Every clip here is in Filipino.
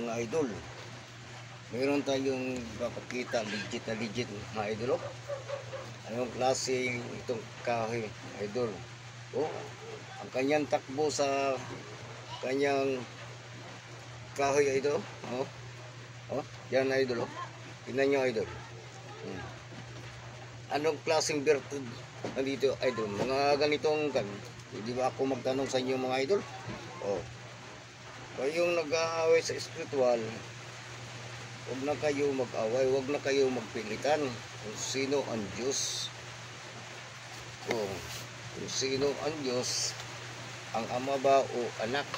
mga idol. Meron tayong papakita legit mga idol. Anong klase itong kahoy idol? Oh, ang kanyang takbo sa kanyang kahoy idol. Yan idol. Tingnan nyo idol. Anong klaseng bertud nandito idol? Mga ganitong kan. Hindi ba ako magtanong sa inyo mga idol? Kayong nag-aaway sa espiritual, huwag na kayo mag-away, huwag na kayo magpilitan kung sino ang Diyos. Kung sino ang Diyos, ang ama ba o anak.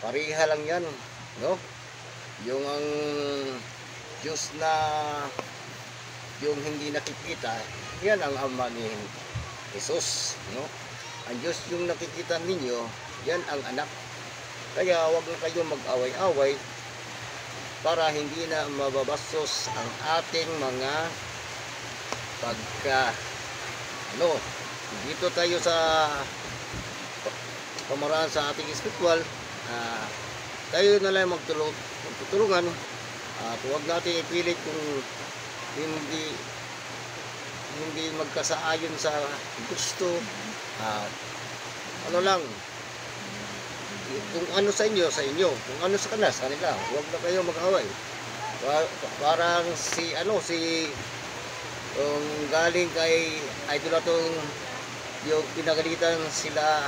Pareha lang yan, no? Yung ang Diyos na yung hindi nakikita, yan ang ama ni Jesus, no? Ang Diyos yung nakikita ninyo, yan ang anak. Kaya huwag na kayo mag-away-away para hindi na mababastos ang ating mga dito tayo sa pamaraan sa ating spiritual. Tayo na lang magtulungan at huwag natin ipilit kung hindi magkasaayon sa gusto. Ano lang, kung ano sa inyo, kung ano sa kanila, huwag na kayo mag-away. Parang si galing kay idol atong yung pinagalitan sila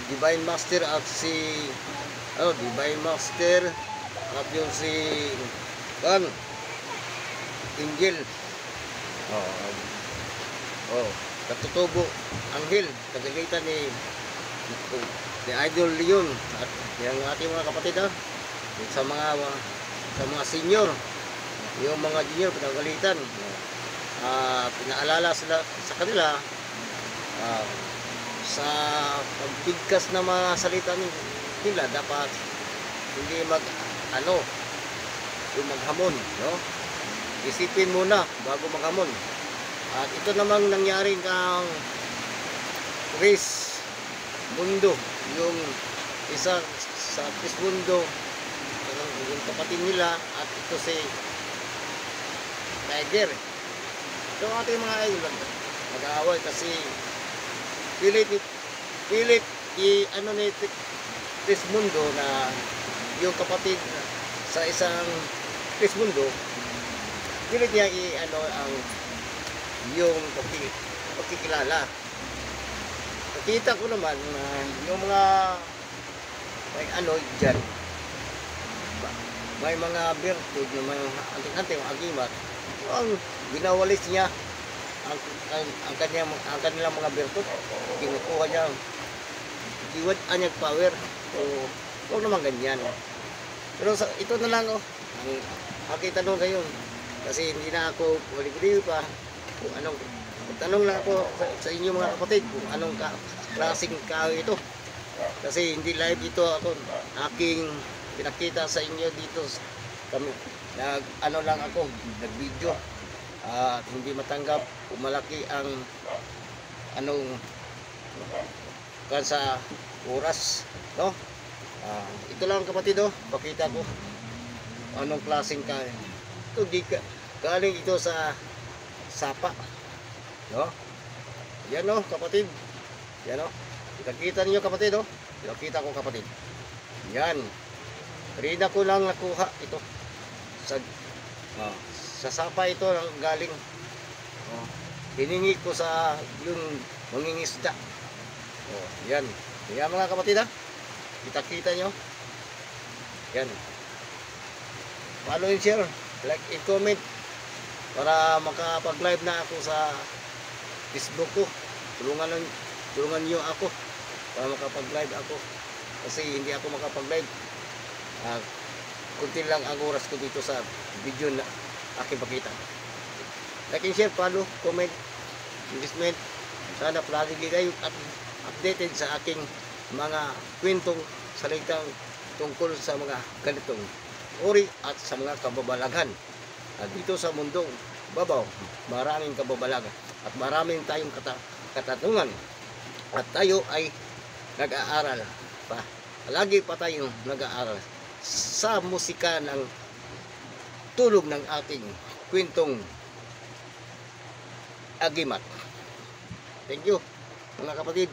Divine Master at si Divine Master at yung si Angel. Katutubo Anghel, kagalitan ni Idol Leon at yung ating mga kapatid sa mga senior, yung mga junior pinagalitan. Pinaalala sila sa kanila sa pagbigkas na mga salita nila, dapat hindi yung maghamon, no? Isipin muna bago maghamon. At ito namang nangyari kang Chris Mundo, yung isa sa Chris Mundo, yung kapatid nila, at ito si Tiger. Ito ang ating mga idol mag-aaway kasi pilit ni Chris Mundo na yung kapatid sa isang Chris Mundo, pilit niya ang yung pagkikilala. Nakita ko naman na yung mga dyan, may mga virtud, yung mga anting-anting agimat, ang ginawalis niya ang kanilang mga virtud, kinukuha niya, iwad anyag power. So huwag naman ganyan. Pero ito na lang ang makita doon ngayon, kasi hindi na ako wali-wali pa kung anong tanong lang ako sa inyo mga kapatid kung anong klaseng kahoy ito, kasi hindi live ito ako aking pinakita sa inyo dito. Kami lang ako nag-video at hindi matanggap kung malaki ang sa oras, no? Ito lang kapatid, pakita ko anong klaseng kahoy ito. Galing ito sa sapa, no? Yan kapatid, yan kita niyo kapatid, kita ko kapatid, yan. Rina ko lang nakuha ito sa sapa ito galing. Hiningi ko sa yung mangingisda. Yan mga kapatid, kita nyo yan. Follow and share, like and comment para makapag-live na ako sa Facebook ko. Tulungan nyo ako para makapag-live ako, kasi hindi ako makapag-live. Kunti lang ang oras ko dito sa video na aking pakita. Like and share, follow, comment, investment. Sana palagi kayo updated sa aking mga kwentong salitang tungkol sa mga ganitong uri at sa mga kababalaghan. Dito sa mundong babaw, maraming kababalagan at maraming tayong katanungan. At tayo ay nag-aaral pa. Lagi pa tayong nag-aaral sa musika ng tulog ng ating kwentong Agimat. Thank you mga kapatid.